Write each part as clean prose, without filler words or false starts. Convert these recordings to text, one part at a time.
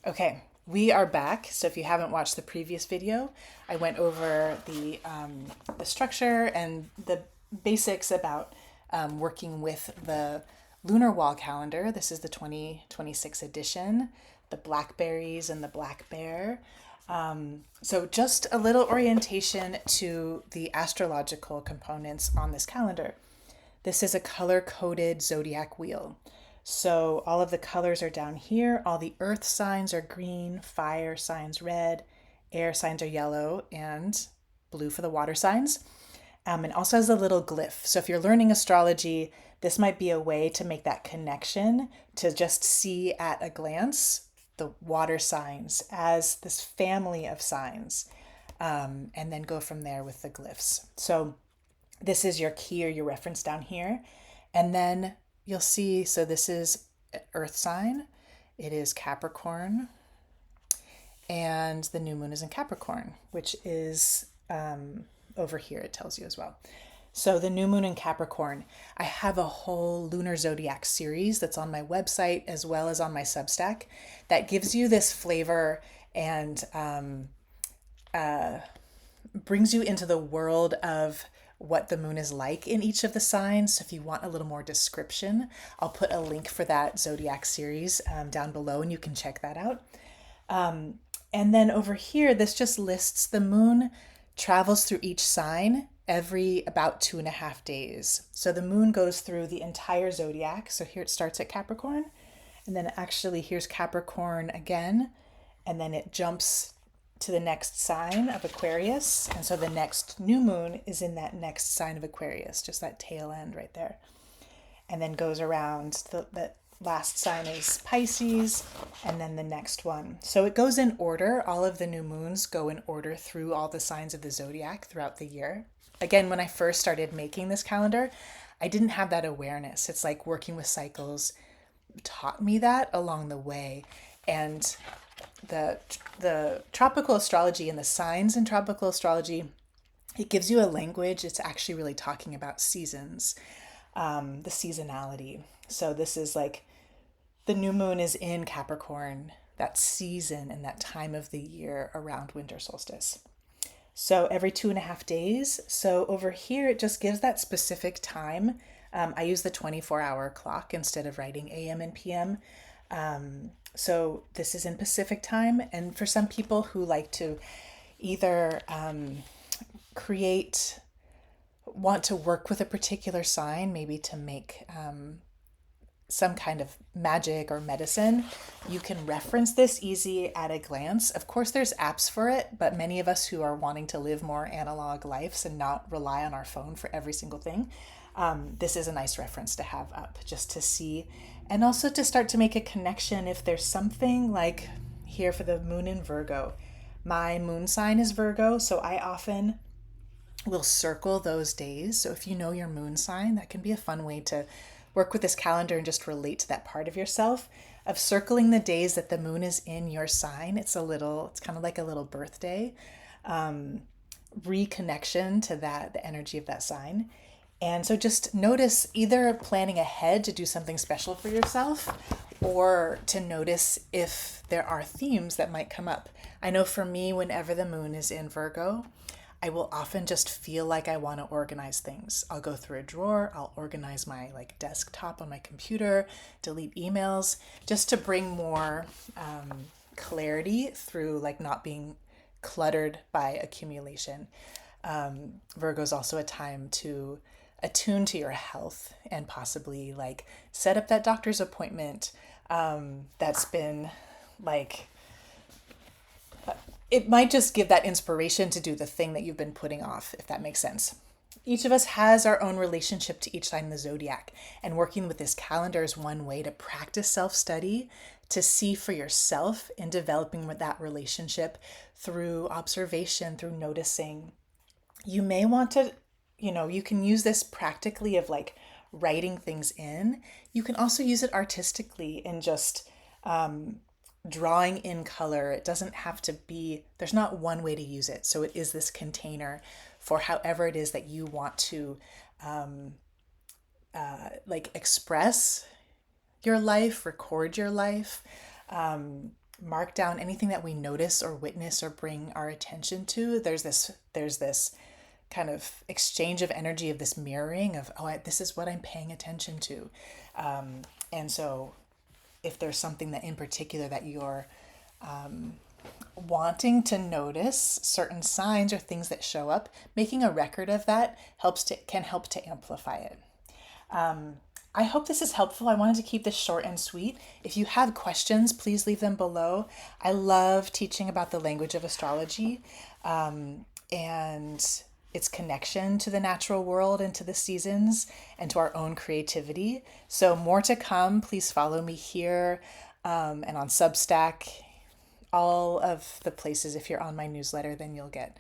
Okay, we are back. So if you haven't watched the previous video, I went over the structure and the basics about working with the lunar wall calendar. This is the 2026 edition, the blackberries and the black bear. So just a little orientation to the astrological components on this calendar. This is a color-coded zodiac wheel. So all of the colors are down here. All the earth signs are green, fire signs red, air signs are yellow, and blue for the water signs. And also has a little glyph. So if you're learning astrology, this might be a way to make that connection to just see at a glance the water signs as this family of signs, and then go from there with the glyphs. So this is your key or your reference down here. And then you'll see, so this is Earth sign, it is Capricorn, and the new moon is in Capricorn, which is over here, it tells you as well. So the new moon in Capricorn, I have a whole lunar zodiac series that's on my website as well as on my Substack that gives you this flavor and brings you into the world of what the moon is like in each of the signs. So if you want a little more description, I'll put a link for that zodiac series down below and you can check that out. And then over here, this just lists the moon travels through each sign every about 2.5 days. So the moon goes through the entire zodiac. So here it starts at Capricorn, and then actually here's Capricorn again, and then it jumps to the next sign of Aquarius. And so the next new moon is in that next sign of Aquarius, just that tail end right there. And then goes around, the last sign is Pisces, and then the next one. So it goes in order. All of the new moons go in order through all the signs of the zodiac throughout the year. Again, when I first started making this calendar, I didn't have that awareness. It's like working with cycles taught me that along the way. And the tropical astrology and the signs in tropical astrology, it gives you a language. It's actually really talking about seasons, the seasonality. So this is like the new moon is in Capricorn, that season and that time of the year around winter solstice. So every 2.5 days. So over here, it just gives that specific time. I use the 24-hour clock instead of writing AM and PM. So this is in Pacific time. And for some people who like to either want to work with a particular sign, maybe to make some kind of magic or medicine, you can reference this easy at a glance. Of course, there's apps for it, but many of us who are wanting to live more analog lives and not rely on our phone for every single thing, this is a nice reference to have up just to see, and also to start to make a connection if there's something like here for the moon in Virgo. My moon sign is Virgo, so I often will circle those days. So if you know your moon sign, that can be a fun way to work with this calendar and just relate to that part of yourself of circling the days that the moon is in your sign. It's kind of like a little birthday reconnection to that, the energy of that sign. And so just notice either planning ahead to do something special for yourself or to notice if there are themes that might come up. I know for me, whenever the moon is in Virgo, I will often just feel like I want to organize things. I'll go through a drawer, I'll organize my desktop on my computer, delete emails, just to bring more clarity through not being cluttered by accumulation. Virgo is also a time to attune to your health and possibly set up that doctor's appointment that's been it might just give that inspiration to do the thing that you've been putting off, if that makes sense. Each of us has our own relationship to each sign in the zodiac, and working with this calendar is one way to practice self-study, to see for yourself in developing with that relationship through observation, through noticing. You may want to, you can use this practically of writing things in. You can also use it artistically in just drawing in color. It doesn't have to be, there's not one way to use it. So it is this container for however it is that you want to express your life, record your life, mark down anything that we notice or witness or bring our attention to. There's this kind of exchange of energy, of this mirroring of, oh, this is what I'm paying attention to. And so if there's something that in particular that you're wanting to notice, certain signs or things that show up, making a record of that can help to amplify it. I hope this is helpful. I wanted to keep this short and sweet. If you have questions, please leave them below. I love teaching about the language of astrology, and its connection to the natural world and to the seasons and to our own creativity. So more to come. Please follow me here, and on Substack, all of the places. If you're on my newsletter, then you'll get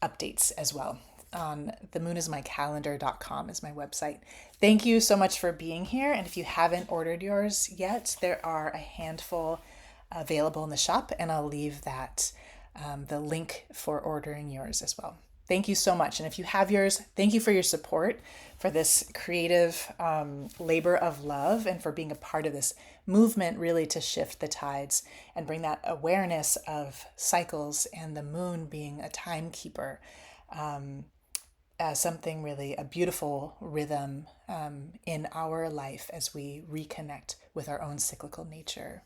updates as well. On themoonisemycalendar.com is my website. Thank you so much for being here. And if you haven't ordered yours yet, there are a handful available in the shop, and I'll leave that the link for ordering yours as well. Thank you so much. And if you have yours, thank you for your support for this creative labor of love, and for being a part of this movement really to shift the tides and bring that awareness of cycles and the moon being a timekeeper as something really, a beautiful rhythm in our life as we reconnect with our own cyclical nature.